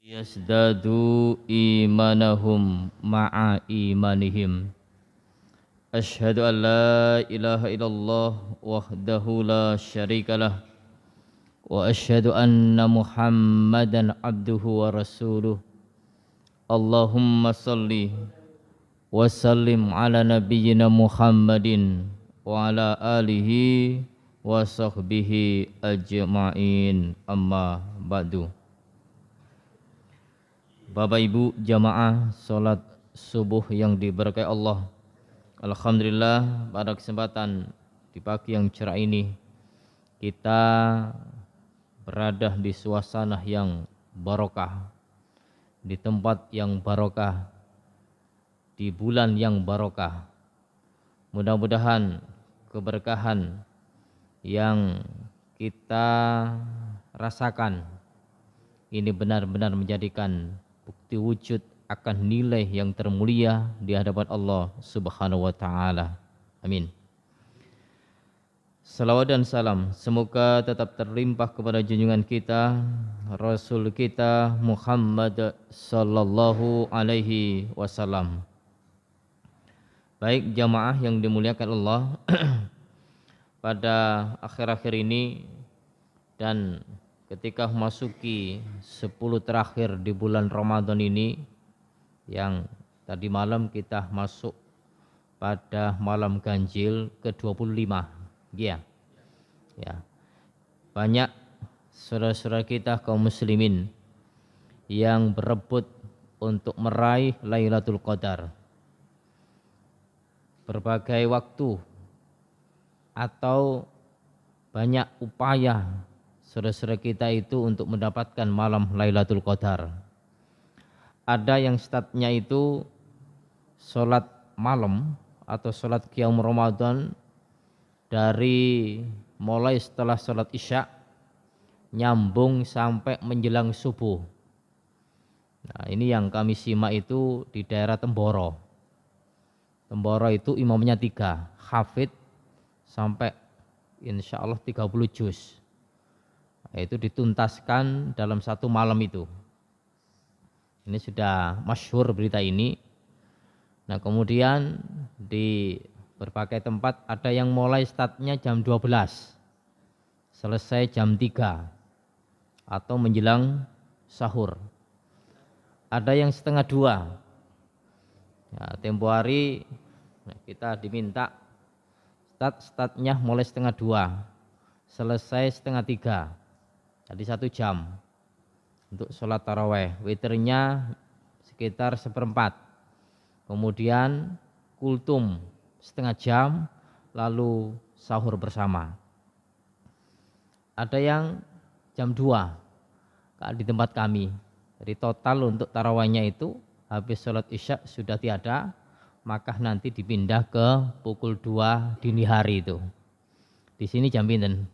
yazdadu imanahum ma'a imanihim. Ashhadu an la ilaha illallah wahdahu la syarikalah wa ashhadu anna muhammadan abduhu wa rasuluh. Allahumma salli wa sallim ala nabiyyina Muhammadin wa ala alihi wa sahbihi ajma'in, amma ba'du. Bapak Ibu jamaah salat subuh yang diberkahi Allah, alhamdulillah pada kesempatan di pagi yang cerah ini kita berada di suasana yang barokah, di tempat yang barokah, di bulan yang barokah. Mudah-mudahan keberkahan yang kita rasakan ini benar-benar menjadikan bukti wujud akan nilai yang termulia di hadapan Allah Subhanahu wa taala. Amin. Salawat dan salam semoga tetap terlimpah kepada junjungan kita Rasul kita Muhammad sallallahu alaihi wasallam. Baik jamaah yang dimuliakan Allah, pada akhir-akhir ini dan ketika memasuki 10 terakhir di bulan Ramadan ini, yang tadi malam kita masuk pada malam ganjil ke-25, ya. Banyak saudara-saudara kita kaum muslimin yang berebut untuk meraih Lailatul Qadar. Berbagai waktu atau banyak upaya saudara-saudara kita itu untuk mendapatkan malam Lailatul Qadar. Ada yang statnya itu sholat malam atau sholat qiyam Ramadan dari mulai setelah sholat isya nyambung sampai menjelang subuh. Nah, ini yang kami simak itu di daerah Temboro. Temboro itu imamnya 3, hafid sampai insya Allah 30 juz. Itu dituntaskan dalam satu malam itu. Ini sudah masyhur berita ini. Nah kemudian di berbagai tempat ada yang mulai startnya jam 12, selesai jam 3 atau menjelang sahur. Ada yang setengah 2. Ya, tempo hari kita diminta startnya mulai setengah 2, selesai setengah 3. Jadi 1 jam untuk sholat taraweh. Witirnya sekitar 1/4. Kemudian kultum setengah jam, lalu sahur bersama. Ada yang jam 2 di tempat kami. Jadi total untuk tarawehnya itu habis sholat isya sudah tiada, maka nanti dipindah ke pukul 2 dini hari itu. Di sini jam pinten?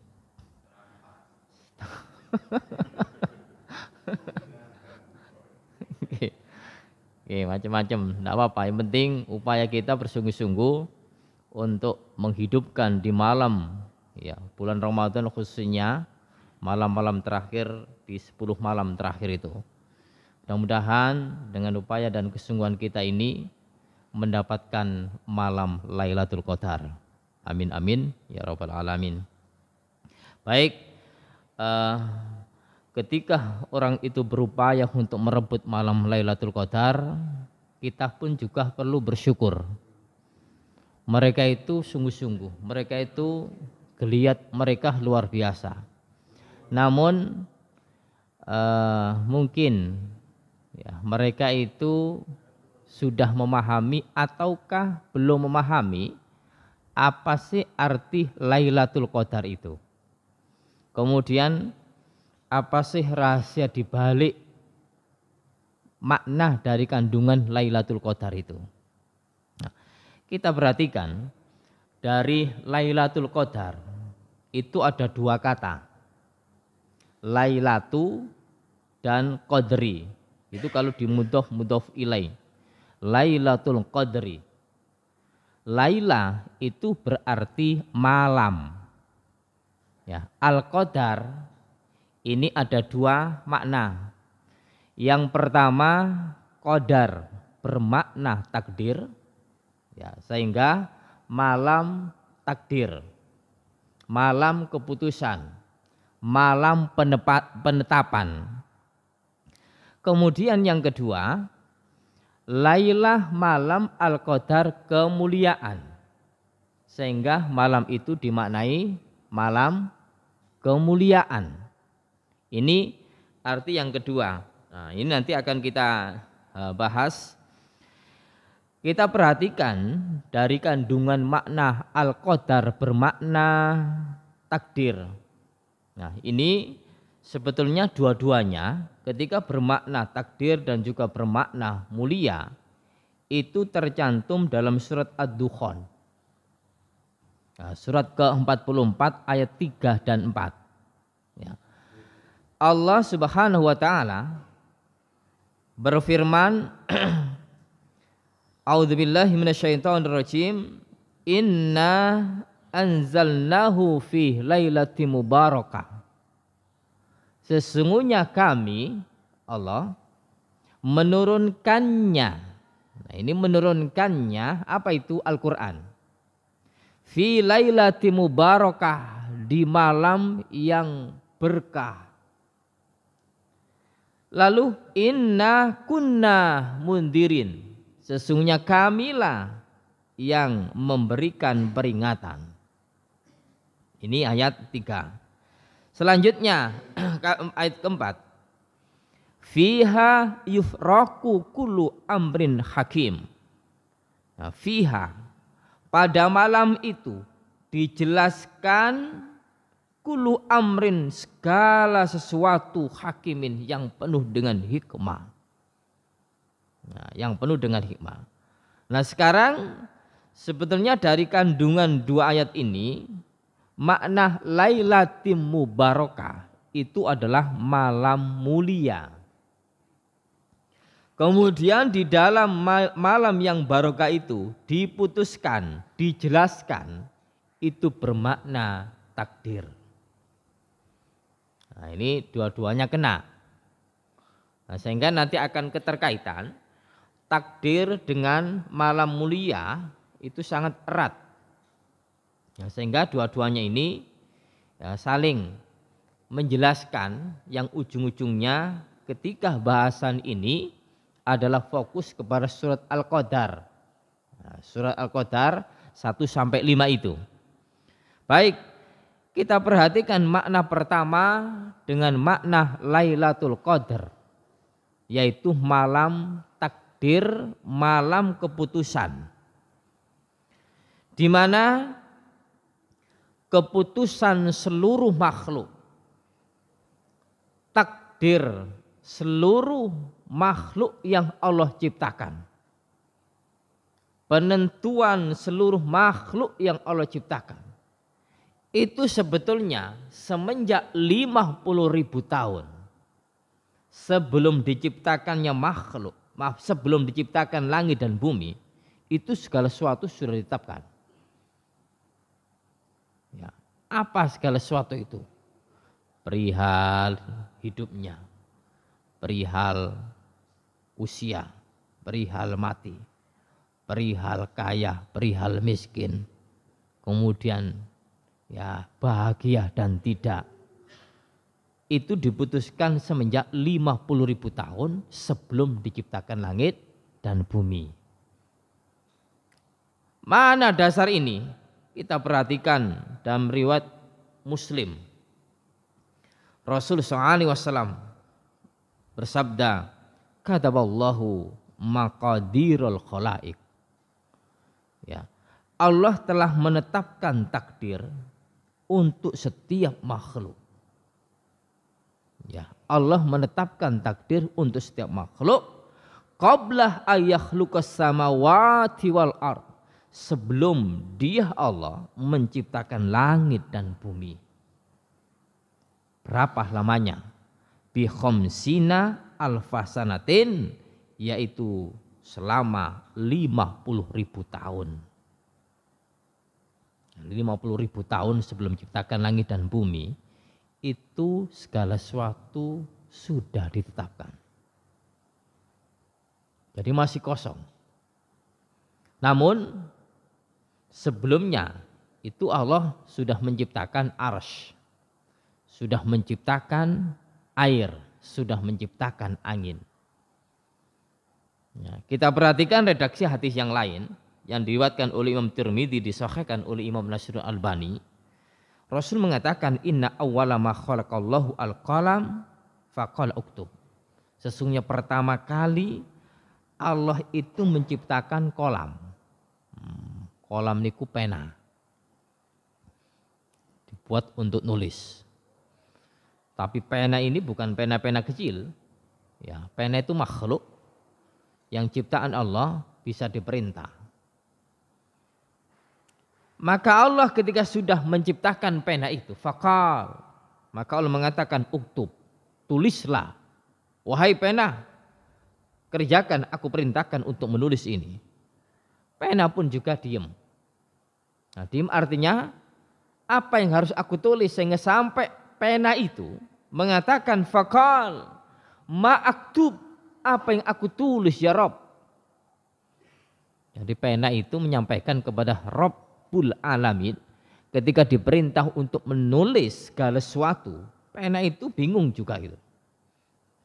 Oke, macam-macam, tidak apa-apa. Yang penting upaya kita bersungguh-sungguh untuk menghidupkan di malam, ya, bulan Ramadan khususnya malam-malam terakhir di 10 malam terakhir itu. Mudah-mudahan dengan upaya dan kesungguhan kita ini mendapatkan malam Lailatul Qadar. Amin amin ya rabbal alamin. Baik. Ketika orang itu berupaya untuk merebut malam Lailatul Qadar, kita pun juga perlu bersyukur. Mereka itu sungguh-sungguh, mereka itu geliat mereka luar biasa. Namun mungkin ya, mereka itu sudah memahami ataukah belum memahami apa sih arti Lailatul Qadar itu. Kemudian apa sih rahasia di balik makna dari kandungan Lailatul Qadar itu? Nah, kita perhatikan dari Lailatul Qadar itu ada 2 kata, Lailatu dan Qadri. Itu kalau di mudhof ilaih, Lailatul Qadri. Laila itu berarti malam. Ya, Al-Qadar ini ada 2 makna. Yang pertama qadar bermakna takdir, ya, sehingga malam takdir, malam keputusan, malam penetapan. Kemudian yang kedua, Lailah malam al-qadar kemuliaan, sehingga malam itu dimaknai malam kemuliaan. Ini arti yang kedua. Nah, ini nanti akan kita bahas. Kita perhatikan dari kandungan makna al-qadar bermakna takdir. Nah, ini sebetulnya dua-duanya ketika bermakna takdir dan juga bermakna mulia itu tercantum dalam surat Ad-Dukhan. Nah, surat ke-44 ayat 3 dan 4. Ya. Allah Subhanahu wa taala berfirman, A'udzubillahi minasyaitonirrajim. Inna anzalnahu fi lailatin mubarakah. Sesungguhnya kami, Allah, menurunkannya. Nah, ini menurunkannya, apa itu Al-Quran? Fi lailatin mubarakah, di malam yang berkah. Lalu inna kunna mundirin. Sesungguhnya kamilah yang memberikan peringatan. Ini ayat 3. Selanjutnya ayat keempat. Fiha yufraku kullu amrin hakim. Nah, fiha, pada malam itu dijelaskan kullu amrin, segala sesuatu, hakimin, yang penuh dengan hikmah. Nah, yang penuh dengan hikmah. Nah, sekarang sebetulnya dari kandungan dua ayat ini, makna lailatim mubarakah itu adalah malam mulia. Kemudian di dalam malam yang barokah itu diputuskan, dijelaskan, itu bermakna takdir. Nah, ini dua-duanya kena. Nah, sehingga nanti akan keterkaitan takdir dengan malam mulia itu sangat erat. Nah, sehingga dua-duanya ini ya, saling menjelaskan yang ujung-ujungnya ketika bahasan ini adalah fokus kepada surat Al-Qadar. Nah, surat Al-Qadar 1-5 itu. Baik, kita perhatikan makna pertama dengan makna Lailatul Qadar, yaitu malam takdir, malam keputusan, di mana keputusan seluruh makhluk, takdir seluruh makhluk yang Allah ciptakan, penentuan seluruh makhluk yang Allah ciptakan, itu sebetulnya semenjak 50.000 tahun sebelum diciptakannya makhluk, sebelum diciptakan langit dan bumi, itu segala sesuatu sudah ditetapkan. Ya, apa segala sesuatu itu? Perihal hidupnya, perihal usia, perihal mati, perihal kaya, perihal miskin, kemudian ya bahagia dan tidak. Itu diputuskan semenjak 50.000 tahun sebelum diciptakan langit dan bumi. Mana dasar ini? Kita perhatikan dalam riwayat Muslim. Rasul SAW bersabda, kataballahu maqadirul khalaik. Ya, Allah telah menetapkan takdir untuk setiap makhluk. Ya, Allah menetapkan takdir untuk setiap makhluk qabla ayakhluqas samawati wal ard, sebelum Dia Allah menciptakan langit dan bumi. Berapa lamanya? Bi khamsina alfasanatin, yaitu selama 50.000 tahun. 50.000 tahun sebelum ciptakan langit dan bumi, itu segala sesuatu sudah ditetapkan. Jadi masih kosong. Namun sebelumnya itu Allah sudah menciptakan arsy, sudah menciptakan air, sudah menciptakan angin. Ya, kita perhatikan redaksi hadis yang lain yang diriwayatkan oleh Imam Tirmidzi, disahihkan oleh Imam Nasruddin Albani. Rasul mengatakan inna awwala ma khalaqallahu al-qalam faqala uktub. Sesungguhnya pertama kali Allah itu menciptakan kolam. Kolam niku pena. Dibuat untuk nulis. Tapi pena ini bukan pena-pena kecil. Ya, pena itu makhluk yang ciptaan Allah, bisa diperintah. Maka Allah ketika sudah menciptakan pena itu, faqal, maka Allah mengatakan uktub, tulislah. Wahai pena, kerjakan, aku perintahkan untuk menulis ini. Pena pun juga diem. Nah, diem artinya apa yang harus aku tulis sehingga sampai pena itu mengatakan faqal ma aktub, apa yang aku tulis ya Rob. Jadi pena itu menyampaikan kepada Rabbul Alamin ketika diperintah untuk menulis segala sesuatu. Pena itu bingung juga gitu.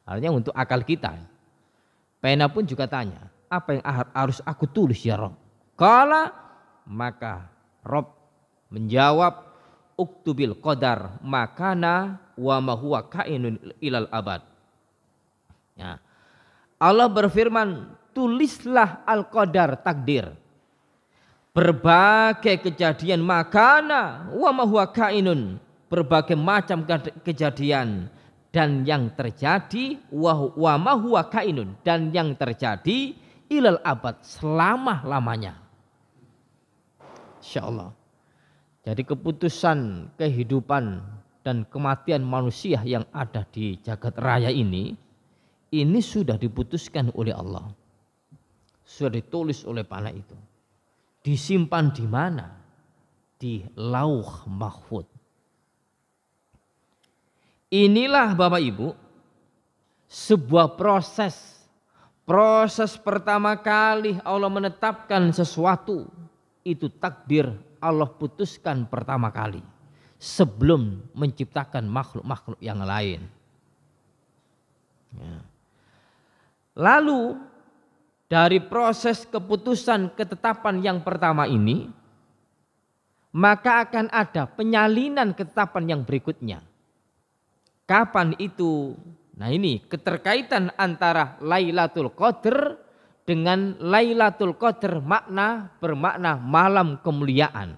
Artinya untuk akal kita. Pena pun juga tanya, apa yang harus aku tulis ya Rob? Kala maka Rob menjawab uktubil qadar makana wa ma huwa kainun ilal abad. Ya. Allah berfirman, tulislah al-qadar, takdir. Berbagai kejadian makana wa ma huwa kainun, berbagai macam kejadian dan yang terjadi wa ma huwa kainun, dan yang terjadi ilal abad, selama-lamanya. Insyaallah. Jadi keputusan kehidupan dan kematian manusia yang ada di jagat raya ini sudah diputuskan oleh Allah. Sudah ditulis oleh pala itu. Disimpan di mana? Di Lauh Mahfuz. Inilah Bapak Ibu sebuah proses. Proses pertama kali Allah menetapkan sesuatu, itu takdir Allah putuskan pertama kali sebelum menciptakan makhluk-makhluk yang lain. Ya. Lalu dari proses keputusan ketetapan yang pertama ini, maka akan ada penyalinan ketetapan yang berikutnya. Kapan itu? Nah ini keterkaitan antara Lailatul Qadar dengan Lailatul Qadar bermakna malam kemuliaan.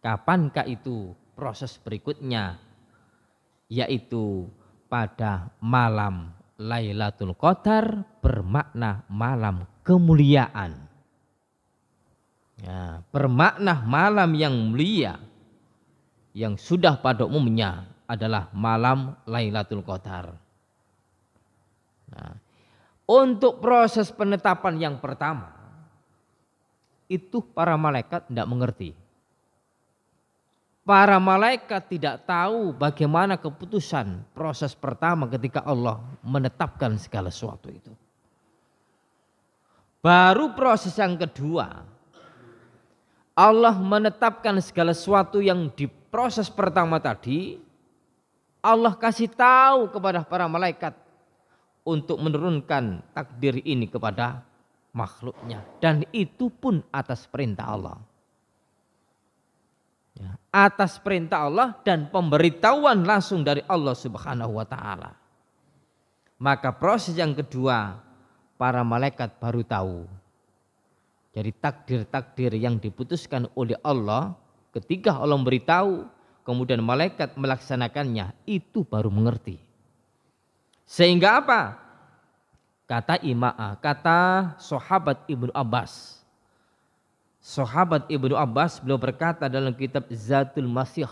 Kapankah itu proses berikutnya? Yaitu pada malam Lailatul Qadar bermakna malam kemuliaan. Ya, bermakna malam yang mulia yang sudah pada umumnya adalah malam Lailatul Qadar. Nah, untuk proses penetapan yang pertama itu para malaikat tidak mengerti. Para malaikat tidak tahu bagaimana keputusan proses pertama ketika Allah menetapkan segala sesuatu itu. Baru proses yang kedua, Allah menetapkan segala sesuatu yang di proses pertama tadi, Allah kasih tahu kepada para malaikat untuk menurunkan takdir ini kepada makhluknya. Dan itu pun atas perintah Allah. Ya, atas perintah Allah dan pemberitahuan langsung dari Allah Subhanahu wa ta'ala. Maka proses yang kedua, para malaikat baru tahu. Jadi takdir-takdir yang diputuskan oleh Allah, ketika Allah memberitahu, kemudian malaikat melaksanakannya, itu baru mengerti. Sehingga apa? Kata sahabat Ibnu Abbas. Sahabat Ibnu Abbas beliau berkata dalam kitab Zatul Masih,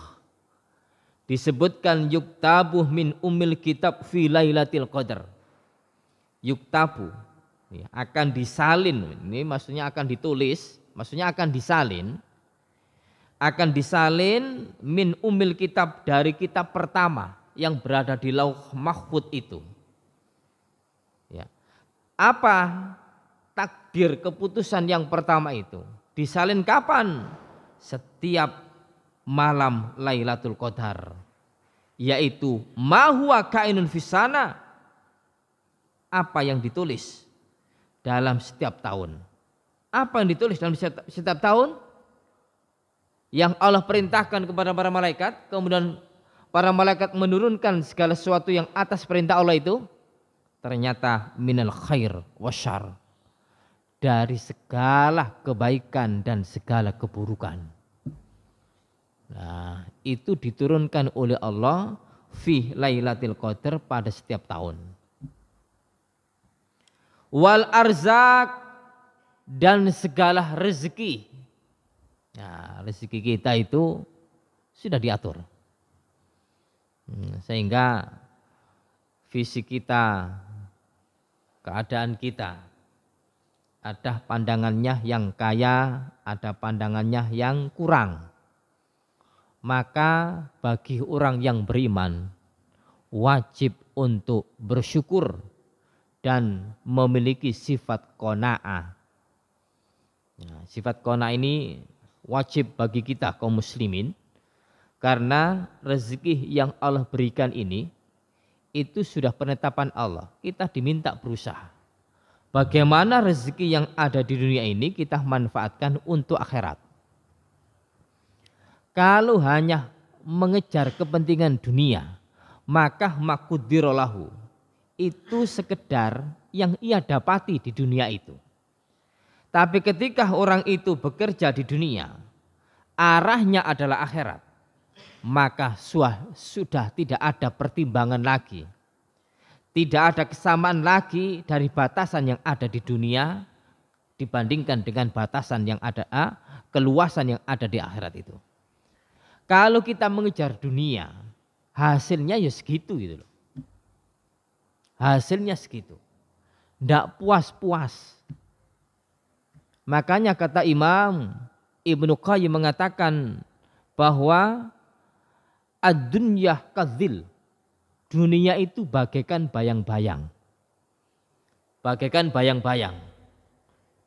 disebutkan yuktabu min umil kitab fi lailatul qadar. Yuktabu akan disalin, ini maksudnya akan ditulis, maksudnya akan disalin. Akan disalin min umil kitab, dari kitab pertama yang berada di Lauh Mahfuz itu. Ya. Apa takdir keputusan yang pertama itu? Disalin kapan? Setiap malam Lailatul Qadar, yaitu ma huwa kainun fisana, apa yang ditulis dalam setiap tahun. Apa yang ditulis dalam setiap tahun? Yang Allah perintahkan kepada para malaikat, kemudian para malaikat menurunkan segala sesuatu yang atas perintah Allah itu, ternyata minal khair wasyar, dari segala kebaikan dan segala keburukan. Nah, itu diturunkan oleh Allah fi Lailatul Qadar pada setiap tahun. Wal arzak, dan segala rezeki. Nah, rezeki kita itu sudah diatur. Sehingga fisik kita, keadaan kita, ada pandangannya yang kaya, ada pandangannya yang kurang. Maka bagi orang yang beriman wajib untuk bersyukur dan memiliki sifat qanaah. Nah, sifat qanaah ini wajib bagi kita kaum muslimin, karena rezeki yang Allah berikan ini itu sudah penetapan Allah. Kita diminta berusaha. Bagaimana rezeki yang ada di dunia ini kita manfaatkan untuk akhirat. Kalau hanya mengejar kepentingan dunia, maka makudirolahu, itu sekedar yang ia dapati di dunia itu. Tapi ketika orang itu bekerja di dunia, arahnya adalah akhirat, maka sudah tidak ada pertimbangan lagi. Tidak ada kesamaan lagi dari batasan yang ada di dunia dibandingkan dengan batasan yang ada, keluasan yang ada di akhirat itu. Kalau kita mengejar dunia, hasilnya ya segitu gitu loh. Hasilnya segitu. Tidak puas-puas. Makanya kata Imam Ibnu Qayyim mengatakan bahwa ad-dunya kadzil. Dunia itu bagaikan bayang-bayang. Bagaikan bayang-bayang.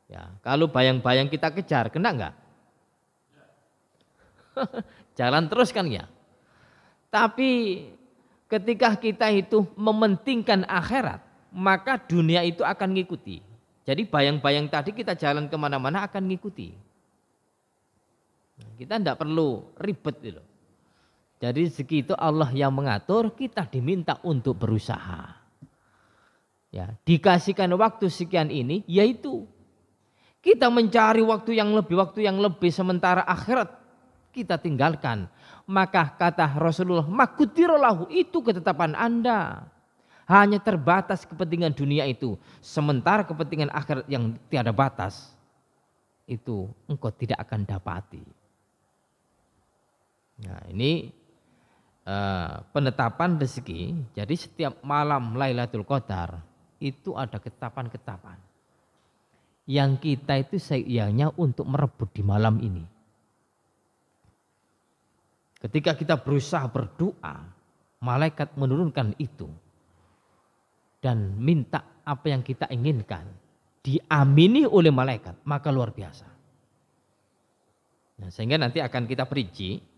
Ya, kalau bayang-bayang kita kejar, kena enggak? Jalan terus kan ya. Tapi ketika kita itu mementingkan akhirat, maka dunia itu akan ngikuti. Jadi bayang-bayang tadi kita jalan kemana-mana akan ngikuti. Kita tidak perlu ribet gitu. Jadi rezeki itu Allah yang mengatur, kita diminta untuk berusaha. Ya, dikasihkan waktu sekian ini, yaitu kita mencari waktu yang lebih, sementara akhirat kita tinggalkan. Maka kata Rasulullah, makudirolahu, itu ketetapan Anda. Hanya terbatas kepentingan dunia itu, sementara kepentingan akhirat yang tiada batas, itu engkau tidak akan dapati. Nah, ini penetapan rezeki. Jadi setiap malam Lailatul Qadar itu ada ketetapan-ketetapan yang kita itu sayangnya untuk merebut di malam ini. Ketika kita berusaha berdoa, malaikat menurunkan itu dan minta apa yang kita inginkan, diamini oleh malaikat, maka luar biasa. Nah, sehingga nanti akan kita perinci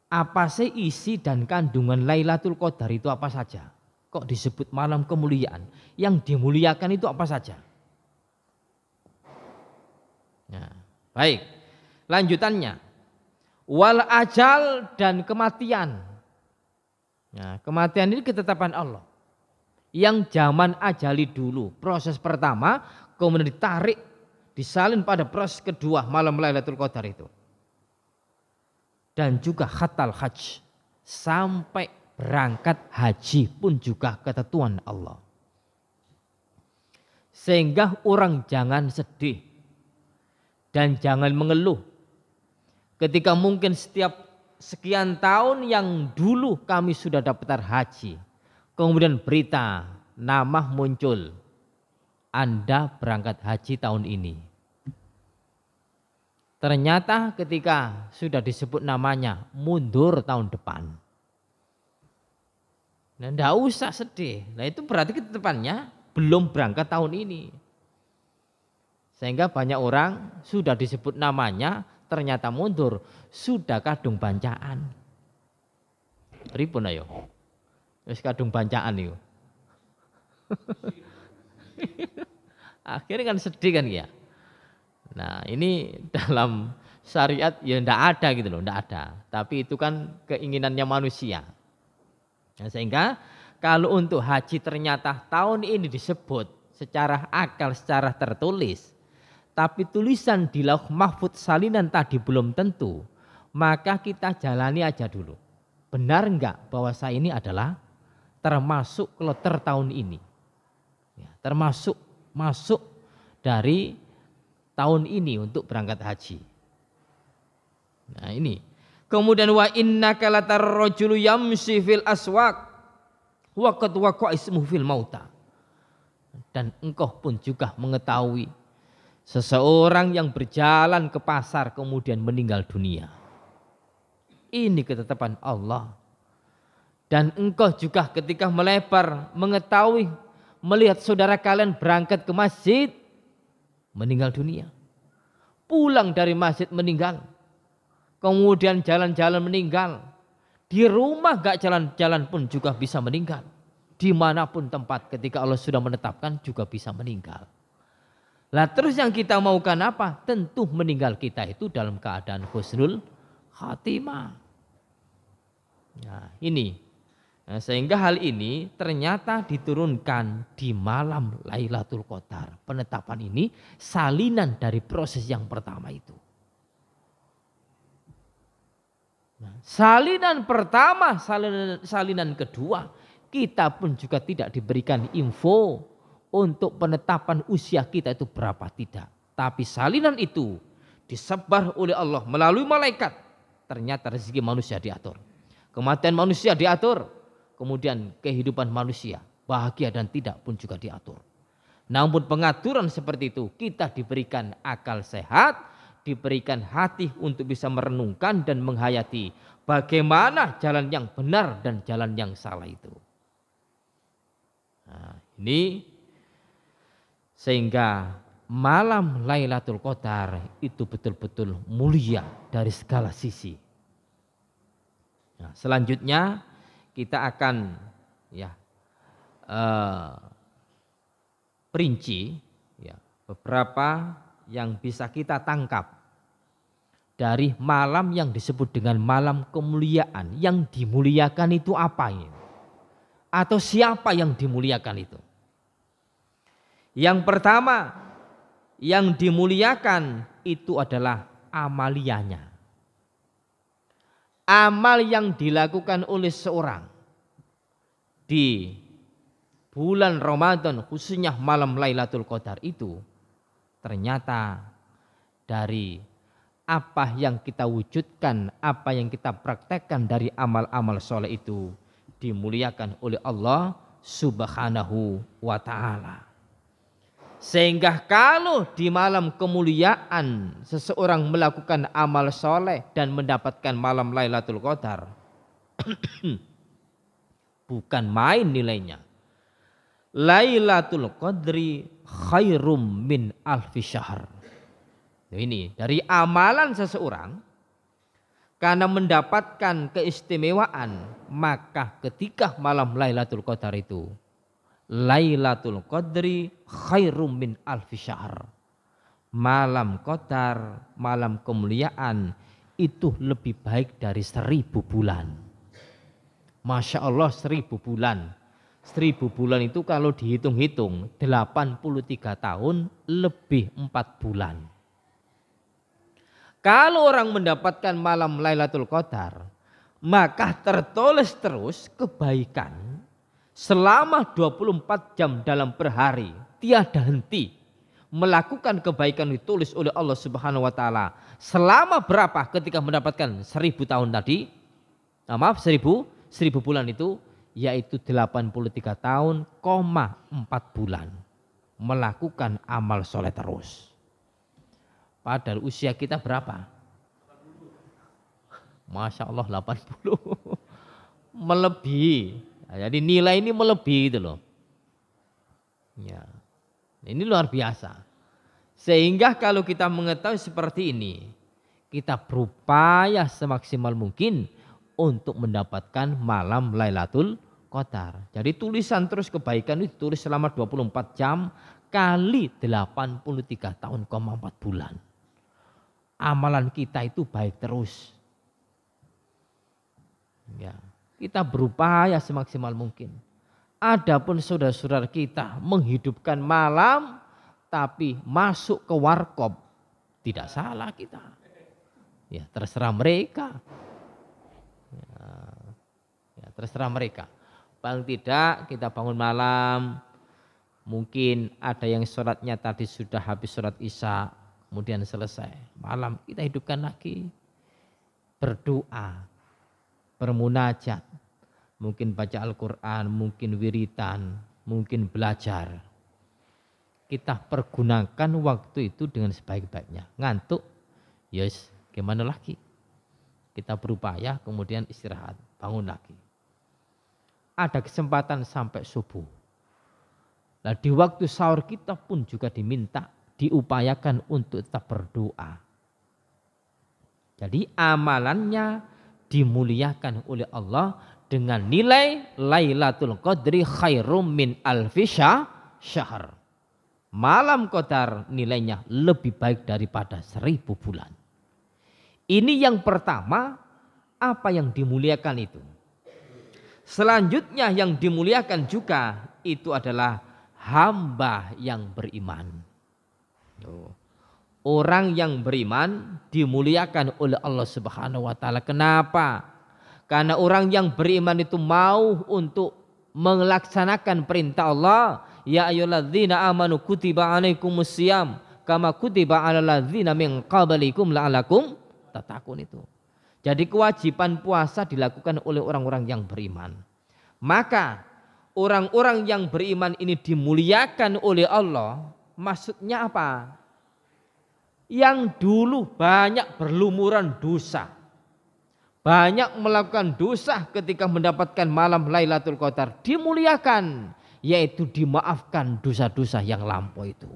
apa sih isi dan kandungan Lailatul Qadar itu apa saja. Kok disebut malam kemuliaan? Yang dimuliakan itu apa saja? Nah, baik, lanjutannya. Wal ajal, dan kematian. Nah, kematian ini ketetapan Allah. Yang zaman ajali dulu, proses pertama, kemudian ditarik, disalin pada proses kedua malam Lailatul Qadar itu. Dan juga khatal hajj, sampai berangkat haji pun juga ketentuan Allah. Sehingga orang jangan sedih dan jangan mengeluh. Ketika mungkin setiap sekian tahun yang dulu kami sudah daftar haji, kemudian berita nama muncul, Anda berangkat haji tahun ini. Ternyata ketika sudah disebut namanya, mundur tahun depan. Nah, tidak usah sedih. Nah, itu berarti ketetapannya belum berangkat tahun ini. Sehingga banyak orang sudah disebut namanya ternyata mundur, sudah kadung bancaan. Pripun ayo? Wis kadung bancaan itu. Akhirnya kan sedih kan ya. Nah ini dalam syariat ya ndak ada gitu loh, ndak ada. Tapi itu kan keinginannya manusia. Nah, sehingga kalau untuk haji ternyata tahun ini disebut secara akal, secara tertulis, tapi tulisan di lauh mahfud salinan tadi belum tentu, maka kita jalani aja dulu. Benar enggak bahwa saya ini adalah termasuk kloter tahun ini? Ya, termasuk masuk dari tahun ini untuk berangkat haji. Nah ini. Kemudian wa innaka latarrajulu yamshi fil aswaq wa qad waqa'a ismuhu fil mauta. Dan engkau pun juga mengetahui seseorang yang berjalan ke pasar kemudian meninggal dunia. Ini ketetapan Allah. Dan engkau juga ketika melebar mengetahui melihat saudara kalian berangkat ke masjid meninggal dunia. Pulang dari masjid meninggal. Kemudian jalan-jalan meninggal. Di rumah gak jalan-jalan pun juga bisa meninggal. Dimanapun tempat ketika Allah sudah menetapkan juga bisa meninggal. Lah terus yang kita maukan apa? Tentu meninggal kita itu dalam keadaan husnul khatimah. Nah ini. Nah, sehingga hal ini ternyata diturunkan di malam Lailatul Qadar. Penetapan ini salinan dari proses yang pertama itu. Nah, salinan pertama, salinan kedua, kita pun juga tidak diberikan info untuk penetapan usia kita itu berapa tidak. Tapi salinan itu disebar oleh Allah melalui malaikat. Ternyata rezeki manusia diatur. Kematian manusia diatur. Kemudian kehidupan manusia, bahagia dan tidak pun juga diatur. Namun pengaturan seperti itu kita diberikan akal sehat, diberikan hati untuk bisa merenungkan dan menghayati bagaimana jalan yang benar dan jalan yang salah itu. Nah, ini sehingga malam Lailatul Qadar itu betul-betul mulia dari segala sisi. Nah, selanjutnya kita akan perinci beberapa yang bisa kita tangkap dari malam yang disebut dengan malam kemuliaan. Yang dimuliakan itu apa ini? Atau siapa yang dimuliakan itu? Yang pertama yang dimuliakan itu adalah amaliyanya. Amal yang dilakukan oleh seorang di bulan Ramadan khususnya malam Lailatul Qadar itu ternyata dari apa yang kita wujudkan, apa yang kita praktekkan dari amal-amal soleh itu dimuliakan oleh Allah Subhanahu wa ta'ala. Sehingga kalau di malam kemuliaan seseorang melakukan amal soleh dan mendapatkan malam Lailatul Qadar, bukan main nilainya. Lailatul Qadri khairum min alfi syahr. Ini dari amalan seseorang karena mendapatkan keistimewaan, maka ketika malam Lailatul Qadar itu Lailatul Qadri khairum min alfi syahr. Malam Qadar, malam kemuliaan itu lebih baik dari 1000 bulan. Masya Allah 1000 bulan. 1000 bulan itu kalau dihitung-hitung 83 tahun lebih 4 bulan. Kalau orang mendapatkan malam Lailatul Qadar, maka tertulis terus kebaikan selama 24 jam dalam perhari, tiada henti melakukan kebaikan ditulis oleh Allah Subhanahu wa taala. Selama berapa ketika mendapatkan 1000 tahun tadi? Nah, maaf 1000 bulan itu yaitu 83 tahun, 4 bulan melakukan amal soleh terus. Padahal usia kita berapa? Masya Allah 80. Melebihi. Jadi nilai ini melebihi itu loh. Ya. Ini luar biasa. Sehingga kalau kita mengetahui seperti ini, kita berupaya semaksimal mungkin untuk mendapatkan malam Lailatul Qadar. Jadi tulisan terus kebaikan itu ditulis selama 24 jam kali 83 tahun, 4 bulan. Amalan kita itu baik terus. Ya, kita berupaya semaksimal mungkin. Adapun saudara-saudara kita menghidupkan malam tapi masuk ke warkop, tidak salah kita. Ya, terserah mereka. Ya, terserah mereka. Paling tidak kita bangun malam, mungkin ada yang sholatnya tadi sudah habis sholat isya, kemudian selesai. Malam kita hidupkan lagi, berdoa, bermunajat, mungkin baca Al-Quran, mungkin wiritan, mungkin belajar. Kita pergunakan waktu itu dengan sebaik-baiknya. Ngantuk, yes, gimana lagi? Kita berupaya kemudian istirahat, bangun lagi. Ada kesempatan sampai subuh. Nah, di waktu sahur kita pun juga diminta, diupayakan untuk tetap berdoa. Jadi amalannya dimuliakan oleh Allah dengan nilai Lailatul Qadri khairum min alfi syahr. Malam Qadar nilainya lebih baik daripada 1000 bulan. Ini yang pertama, apa yang dimuliakan itu. Selanjutnya yang dimuliakan juga itu adalah hamba yang beriman. Orang yang beriman dimuliakan oleh Allah Subhanahu wa taala. Kenapa? Karena orang yang beriman itu mau untuk melaksanakan perintah Allah, ya ayyuhalladzina amanu kutiba alaikumusiyam kama kutiba alal ladzina min qablikum la'alakum tattaqun itu. Jadi kewajiban puasa dilakukan oleh orang-orang yang beriman. Maka orang-orang yang beriman ini dimuliakan oleh Allah, maksudnya apa? Yang dulu banyak berlumuran dosa, banyak melakukan dosa ketika mendapatkan malam Lailatul Qadar, dimuliakan, yaitu dimaafkan dosa-dosa yang lampau itu.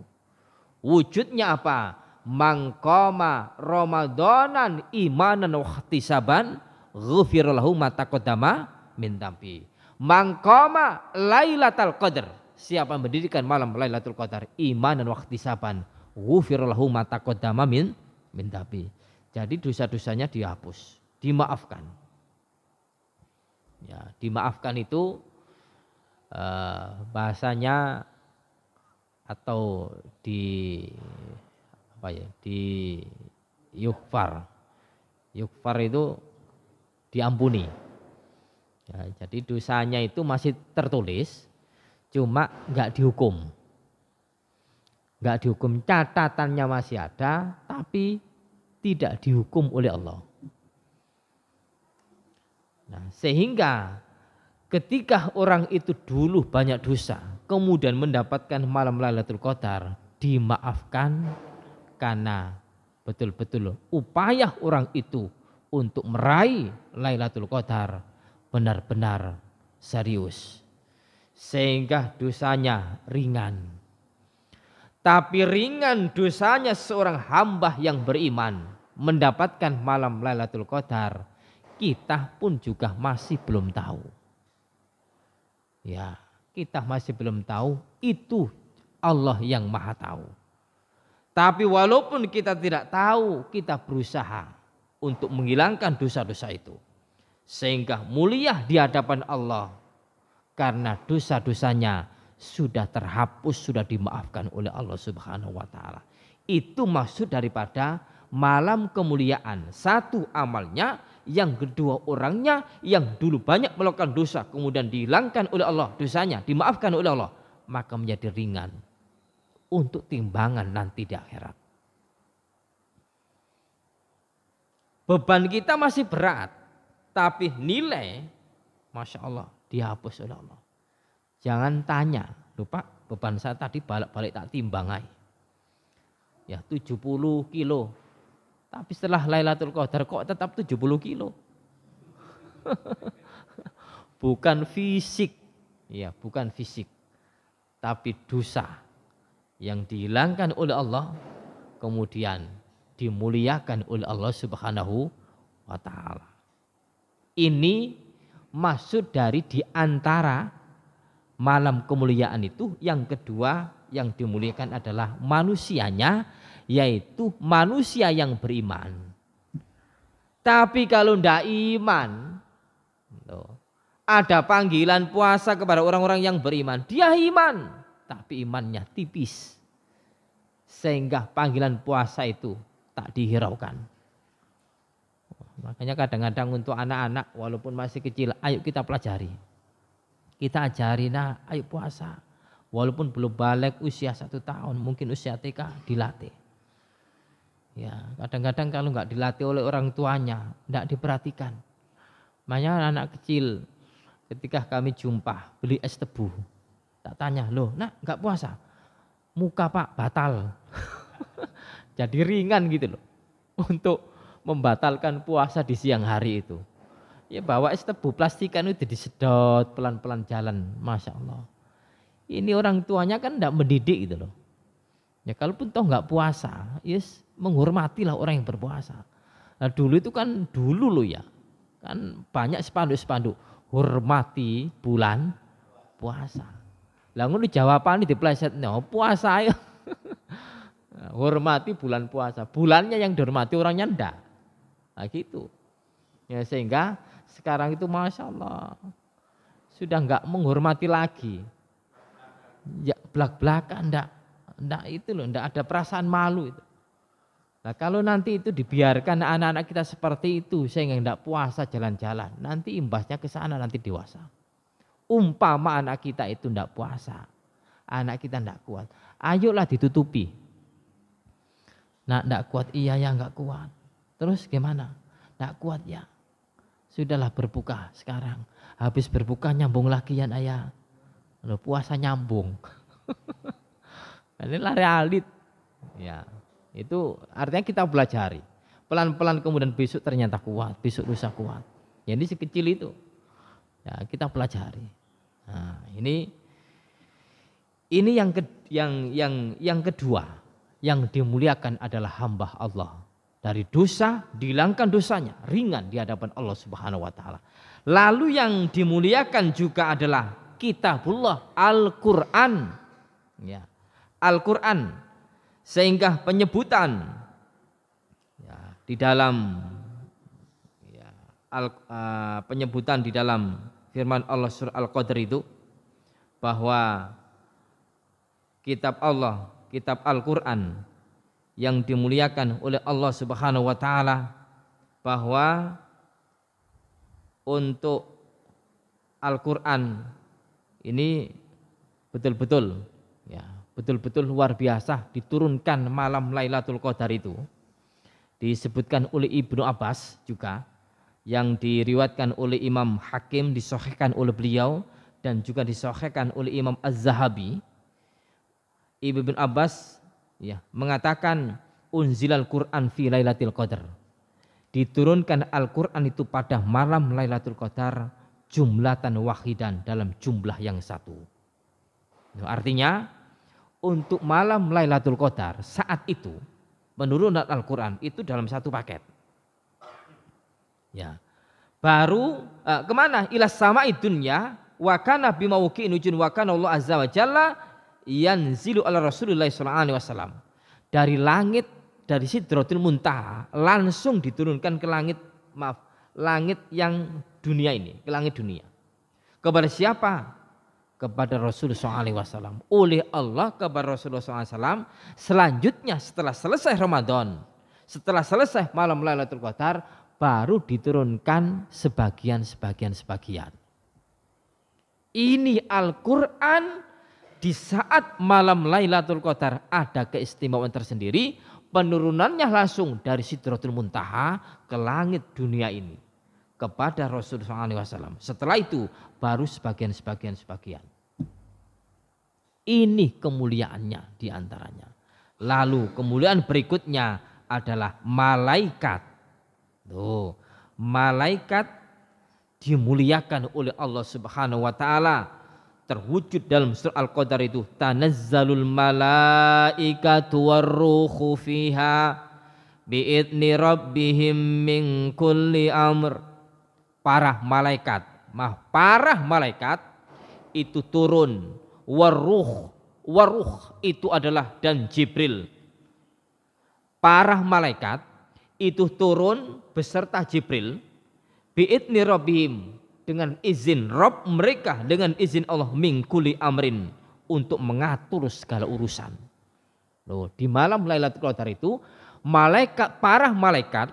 Wujudnya apa? Mangkoma Ramadanan imanan wa ihtisaban ghufira lahu ma taqaddama min dambi. Mangkoma Lailatul Qadar, siapa yang mendirikan malam Lailatul Qadar imanan wa ihtisaban ghufira lahu ma taqaddama min dambi. Jadi dosa-dosanya dihapus, dimaafkan. Ya, dimaafkan itu bahasanya atau di apa ya, di yukfar itu diampuni ya, jadi dosanya itu masih tertulis, cuma nggak dihukum, catatannya masih ada tapi tidak dihukum oleh Allah. Nah, sehingga ketika orang itu dulu banyak dosa kemudian mendapatkan malam Lailatul Qadar, dimaafkan karena betul-betul upaya orang itu untuk meraih Lailatul Qadar benar-benar serius. Sehingga dosanya ringan. Tapi ringan dosanya seorang hamba yang beriman mendapatkan malam Lailatul Qadar, kita pun juga masih belum tahu. Ya, kita masih belum tahu, itu Allah yang Maha tahu. Tapi walaupun kita tidak tahu, kita berusaha untuk menghilangkan dosa-dosa itu. Sehingga mulia di hadapan Allah. Karena dosa-dosanya sudah terhapus, sudah dimaafkan oleh Allah Subhanahu wa taala. Itu maksud daripada malam kemuliaan. Satu amalnya, yang kedua orangnya yang dulu banyak melakukan dosa kemudian dihilangkan oleh Allah dosanya, dimaafkan oleh Allah, maka menjadi ringan untuk timbangan nanti di akhirat. Beban kita masih berat, tapi nilai Masya Allah dihapus oleh Allah. Jangan tanya, lupa beban saya tadi balik-balik tak timbangai. Ya 70 kilo. Tapi setelah Lailatul Qadar kok tetap 70 kilo. Bukan fisik. Ya, bukan fisik. tapi dosa yang dihilangkan oleh Allah kemudian dimuliakan oleh Allah Subhanahu wa taala. Ini maksud dari di antara malam kemuliaan itu. Yang kedua yang dimuliakan adalah manusianya, yaitu manusia yang beriman. Tapi kalau ndak iman, ada panggilan puasa kepada orang-orang yang beriman. Dia iman, tapi imannya tipis. Sehingga panggilan puasa itu tak dihiraukan. Makanya kadang-kadang untuk anak-anak walaupun masih kecil, ayo kita pelajari. Kita ajari, nah ayo puasa. Walaupun belum balik usia 1 tahun, mungkin usia TK dilatih. Ya, kadang-kadang kalau nggak dilatih oleh orang tuanya, nggak diperhatikan. Makanya anak kecil ketika kami jumpa beli es tebu, tak tanya, loh nak nggak puasa? Muka pak batal. Jadi ringan gitu loh untuk membatalkan puasa di siang hari itu. Ya bawa es tebu plastikan itu disedot pelan-pelan jalan, Masya Allah. Ini orang tuanya kan tidak mendidik gitu loh. Ya kalaupun toh nggak puasa, yes menghormatilah orang yang berpuasa. Nah dulu itu kan dulu loh ya, kan banyak spanduk-spanduk hormati bulan puasa. Lah ngono jawaban dipleset, no puasa ya. Hormati bulan puasa, bulannya yang dihormati orangnya ndak. Nah gitu. Ya sehingga sekarang itu Masya Allah sudah nggak menghormati lagi. Ya belak-belakan ndak itu loh, ndak ada perasaan malu itu. Nah kalau nanti itu dibiarkan anak-anak kita seperti itu sehingga ndak puasa jalan-jalan, nanti imbasnya ke sana nanti dewasa. Umpama anak kita itu ndak puasa, anak kita ndak kuat, ayolah ditutupi. Nah ndak kuat, iya ya nggak kuat. Terus gimana? Ndak kuat ya. Sudahlah berbuka sekarang. Habis berbuka nyambung lagi ya ayah. Lalu puasa nyambung. Inilah realit. Ya, itu artinya kita pelajari. Pelan-pelan kemudian besok ternyata kuat, besok lusa kuat. Jadi sekecil itu. Ya, kita pelajari. Nah, ini yang kedua yang dimuliakan adalah hamba Allah. Dari dosa dihilangkan dosanya, ringan di hadapan Allah Subhanahu wa taala. Lalu yang dimuliakan juga adalah kitabullah, Al-Qur'an. Ya. Al-Qur'an, sehingga penyebutan ya, di dalam ya, penyebutan di dalam firman Allah surah Al-Qadr itu bahwa kitab Allah, kitab Al-Qur'an yang dimuliakan oleh Allah Subhanahu wa taala, bahwa untuk Al-Qur'an ini betul-betul ya, betul-betul luar biasa diturunkan malam Lailatul Qadar itu. Disebutkan oleh Ibnu Abbas juga, yang diriwayatkan oleh Imam Hakim, disahihkan oleh beliau dan juga disahihkan oleh Imam Az-Zahabi. Ibnu Abbas ya mengatakan unzilal Quran fi Lailatul Qadar. Diturunkan Al-Qur'an itu pada malam Lailatul Qadar jumlatan wahidan, dalam jumlah yang satu. Artinya untuk malam Lailatul Qadar saat itu menurunkan Al-Qur'an itu dalam satu paket. Ya. Baru kemana? Ilas sama'i dunya wa kana bimawqi'in nujum wa kana Allah azza wa jalla yanzilu ala Rasulillah sallallahu alaihi wasallam. Dari langit, dari Sidratul Muntaha langsung diturunkan ke langit, langit yang dunia ini, ke langit dunia. Kepada siapa? Kepada Rasulullah SAW. Oleh Allah kepada Rasulullah SAW. Selanjutnya setelah selesai Ramadan, setelah selesai malam Lailatul Qadar, baru diturunkan sebagian. Ini Al-Quran di saat malam Lailatul Qadar ada keistimewaan tersendiri. Penurunannya langsung dari Sidratul Muntaha ke langit dunia ini kepada Rasulullah SAW. Setelah itu baru sebagian. Ini kemuliaannya diantaranya. Lalu kemuliaan berikutnya adalah malaikat. Tuh, malaikat dimuliakan oleh Allah Subhanahu wa taala. terwujud dalam surah Al-Qadar itu, tanazzalul malaikatu warruhu fiha biidni rabbihim min kulli amr. Para malaikat itu turun, waruh itu adalah dan Jibril. Para malaikat itu turun beserta Jibril biidni rabbihim, dengan izin Rabb mereka, dengan izin Allah, min kulli amrin, untuk mengatur segala urusan. Loh, di malam Lailatul Qadar itu para malaikat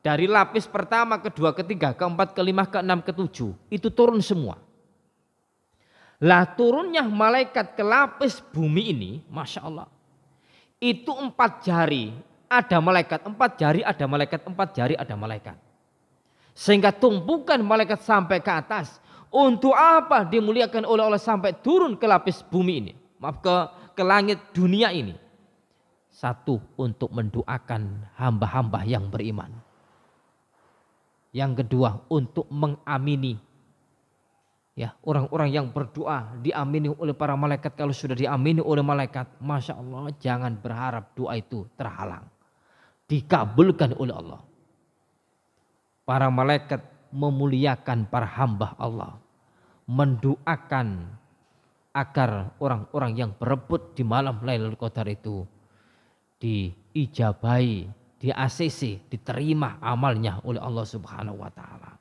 dari lapis pertama, kedua, ketiga, keempat, kelima, keenam, ketujuh itu turun semua. Lah turunnya malaikat ke lapis bumi ini, Masya Allah, itu 4 jari ada malaikat, 4 jari ada malaikat, 4 jari ada malaikat. Sehingga tumpukan malaikat sampai ke atas. Untuk apa dimuliakan oleh Allah sampai turun ke lapis bumi ini? Maaf, ke langit dunia ini. Satu, untuk mendoakan hamba-hamba yang beriman. Yang kedua, untuk mengamini. Ya, orang-orang yang berdoa diamini oleh para malaikat. Kalau sudah diamini oleh malaikat, Masya Allah, jangan berharap doa itu terhalang. Dikabulkan oleh Allah. Para malaikat memuliakan para hamba Allah, mendoakan agar orang-orang yang berebut di malam Lailatul Qadar itu diijabahi, di-ACC, diterima amalnya oleh Allah Subhanahu wa taala.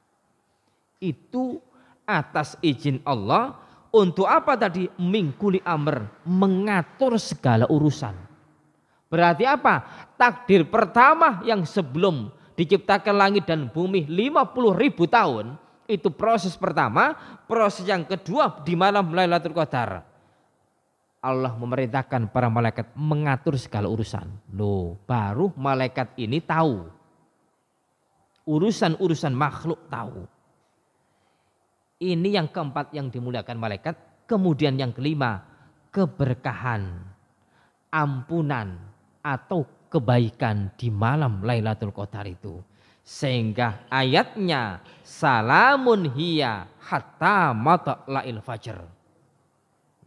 Itu atas izin Allah. Untuk apa tadi? Min kulli amr, mengatur segala urusan. Berarti apa? Takdir pertama yang sebelum diciptakan langit dan bumi 50.000 tahun, itu proses pertama. Proses yang kedua di malam Lailatul Qadar, Allah memerintahkan para malaikat mengatur segala urusan. Loh, baru malaikat ini tahu urusan-urusan makhluk, tahu. Ini yang keempat yang dimuliakan malaikat. Kemudian yang kelima, keberkahan, ampunan atau kebaikan di malam Lailatul Qadar itu. Sehingga ayatnya, salamun hiya hatta matla'il fajr.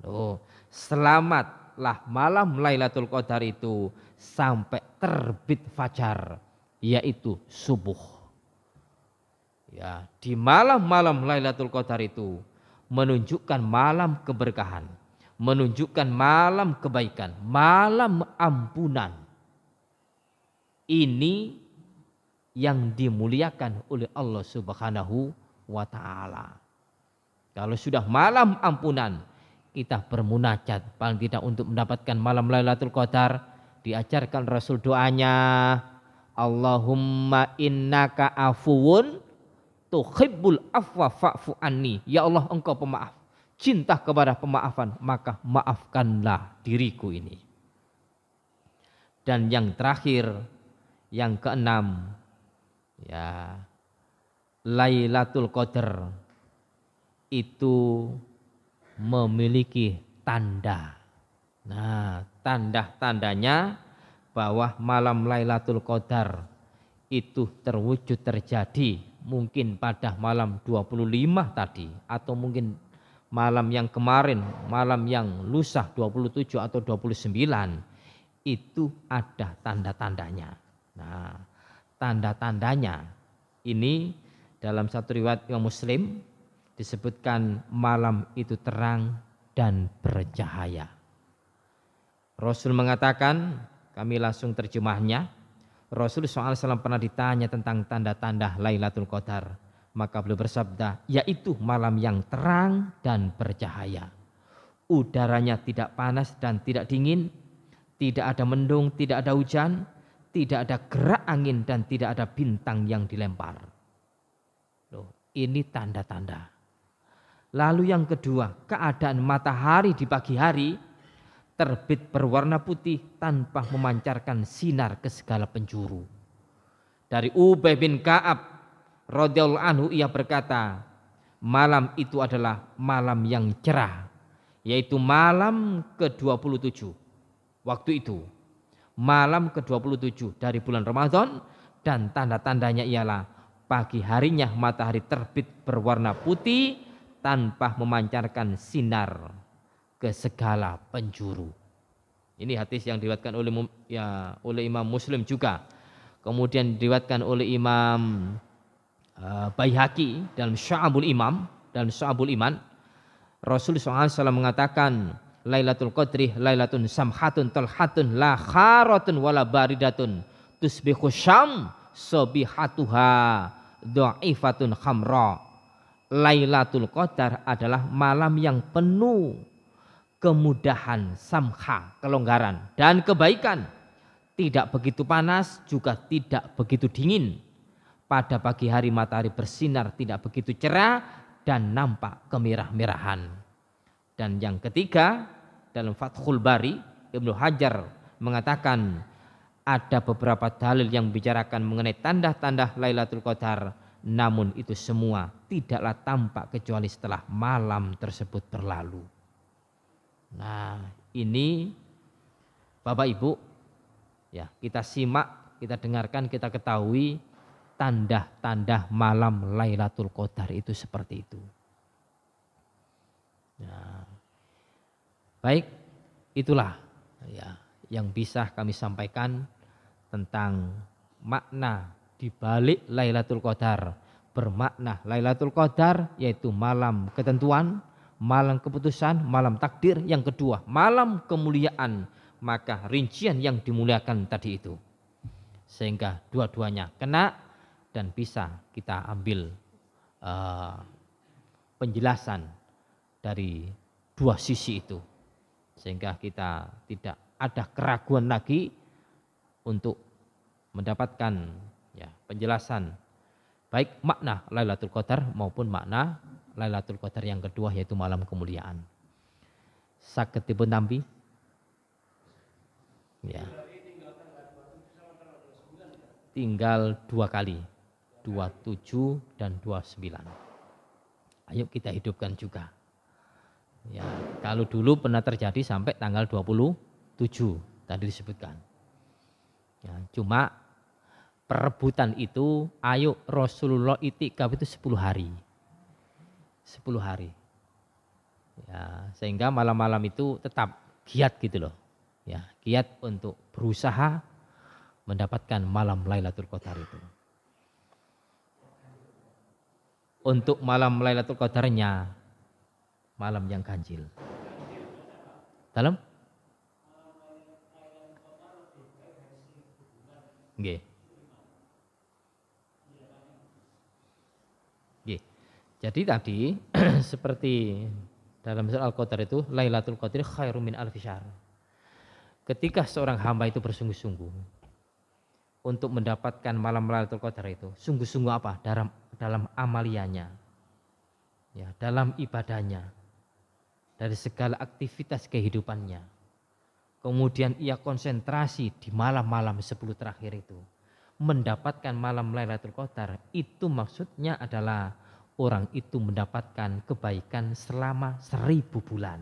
Loh, selamatlah malam Lailatul Qadar itu sampai terbit fajar, yaitu subuh. Ya, di malam-malam Lailatul Qadar itu menunjukkan malam keberkahan, menunjukkan malam kebaikan, malam ampunan. Ini yang dimuliakan oleh Allah Subhanahu wa taala. Kalau sudah malam ampunan, kita bermunajat paling tidak untuk mendapatkan malam Lailatul Qadar. Diajarkan Rasul doanya, Allahumma innaka afuwun tuhibbul afwa fa'fu anni. Ya Allah, engkau pemaaf, cinta kepada pemaafan, maka maafkanlah diriku ini. Dan yang terakhir, yang keenam, ya, Lailatul Qadar itu memiliki tanda. Nah, tanda-tandanya bahwa malam Lailatul Qadar itu terwujud terjadi mungkin pada malam 25 tadi, atau mungkin malam yang kemarin, malam yang lusa 27 atau 29, itu ada tanda-tandanya. Nah, tanda-tandanya ini dalam satu riwayat Imam Muslim disebutkan malam itu terang dan bercahaya. Rasul mengatakan, kami langsung terjemahnya, Rasul SAW pernah ditanya tentang tanda-tanda Lailatul Qadar, maka beliau bersabda, yaitu malam yang terang dan bercahaya. Udaranya tidak panas dan tidak dingin, tidak ada mendung, tidak ada hujan, tidak ada gerak angin, dan tidak ada bintang yang dilempar. Loh, ini tanda-tanda. Lalu yang kedua, keadaan matahari di pagi hari terbit berwarna putih tanpa memancarkan sinar ke segala penjuru. Dari Ubay bin Ka'ab radhiyallahu anhu, ia berkata, malam itu adalah malam yang cerah, yaitu malam ke-27. Waktu itu malam ke-27 dari bulan Ramadan, dan tanda-tandanya ialah pagi harinya matahari terbit berwarna putih tanpa memancarkan sinar ke segala penjuru. Ini hadis yang diriwayatkan oleh Imam Muslim juga. Kemudian diriwayatkan oleh Imam Baihaqi dalam Syu'abul Iman. Rasul SAW mengatakan, Lailatul Qadri lailatun samhatun talhatun la kharatun wala baridatun tusbihu syam sabihatuha dha'ifatun khamra. Lailatul Qadar adalah malam yang penuh kemudahan, samha, kelonggaran dan kebaikan. Tidak begitu panas, juga tidak begitu dingin. Pada pagi hari matahari bersinar tidak begitu cerah dan nampak kemerah-merahan. Dan yang ketiga, dalam Fathul Bari, Ibnu Hajar mengatakan ada beberapa dalil yang membicarakan mengenai tanda-tanda Lailatul Qadar, namun itu semua tidaklah tampak kecuali setelah malam tersebut berlalu. Nah, ini Bapak Ibu, ya, kita simak, kita dengarkan, kita ketahui tanda-tanda malam Lailatul Qadar itu seperti itu. Ya. Baik, itulah ya yang bisa kami sampaikan tentang makna di balik Lailatul Qadar. Bermakna Lailatul Qadar yaitu malam ketentuan, malam keputusan, malam takdir. Yang kedua, malam kemuliaan. Maka rincian yang dimuliakan tadi itu. Sehingga dua-duanya kena dan bisa kita ambil penjelasan dari dua sisi itu. Sehingga kita tidak ada keraguan lagi untuk mendapatkan ya, penjelasan baik makna Lailatul Qadar maupun makna Lailatul Qadar yang kedua yaitu malam kemuliaan. Saged dipun tampi? Ya. Tinggal 2 kali. 27 dan 29. Ayo kita hidupkan juga. Ya, kalau dulu pernah terjadi sampai tanggal 27 tadi disebutkan. Ya, cuma perebutan itu, ayo Rasulullah itikaf itu 10 hari. 10 hari. Ya, sehingga malam-malam itu tetap giat gitu loh. Ya, giat untuk berusaha mendapatkan malam Lailatul Qadar itu. Untuk malam Lailatul Qadarnya malam yang ganjil. Dalam? Nggih. Nggih. Jadi tadi seperti dalam surah Al-Qadar itu Lailatul Qadri khairum min alfi syahr. Ketika seorang hamba itu bersungguh-sungguh untuk mendapatkan malam Lailatul Qadar itu, sungguh-sungguh apa? Dalam amaliannya. Ya, dalam ibadahnya. Dari segala aktivitas kehidupannya. Kemudian ia konsentrasi di malam-malam 10 terakhir itu. Mendapatkan malam Lailatul Qadar itu maksudnya adalah orang itu mendapatkan kebaikan selama 1000 bulan.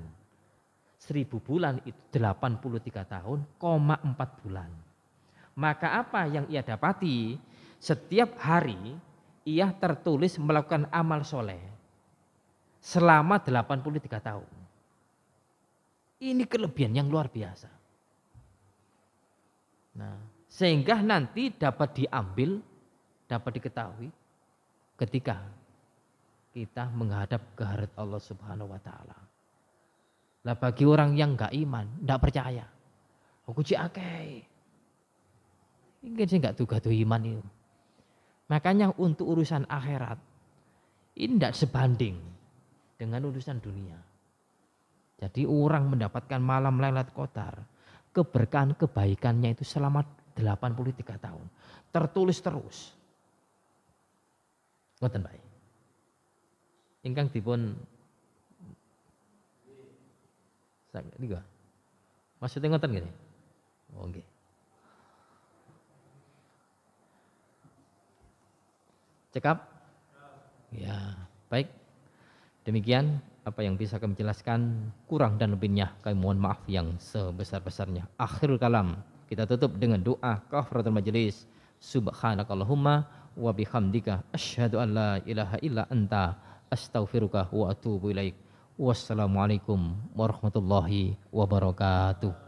1000 bulan itu 83 tahun, 4 bulan. Maka apa yang ia dapati? Setiap hari ia tertulis melakukan amal soleh. Selama 83 tahun. Ini kelebihan yang luar biasa. Nah, sehingga nanti dapat diambil, dapat diketahui ketika kita menghadap ke hadirat Allah Subhanahu wa taala. Lah bagi orang yang enggak iman, enggak percaya. Aku cik akeh. Ini sih enggak tuh iman itu. Makanya untuk urusan akhirat ini enggak sebanding dengan urusan dunia. Jadi orang mendapatkan malam Lailatul Qadar, keberkahan kebaikannya itu selama 83 tahun. Tertulis terus. Ngoten baik. Ingkang dipun niku. Maksudnya ngoten nggih? Oh nggih. Cekap? Ya, baik. Demikian apa yang bisa kami jelaskan, kurang dan lebihnya kami mohon maaf yang sebesar-besarnya. Akhirul kalam, kita tutup dengan doa kafaratul majelis. Subhanakallahumma wa bihamdika asyhadu an la ilaha illa anta astaghfiruka wa atubu ilaik. Wassalamualaikum warahmatullahi wabarakatuh.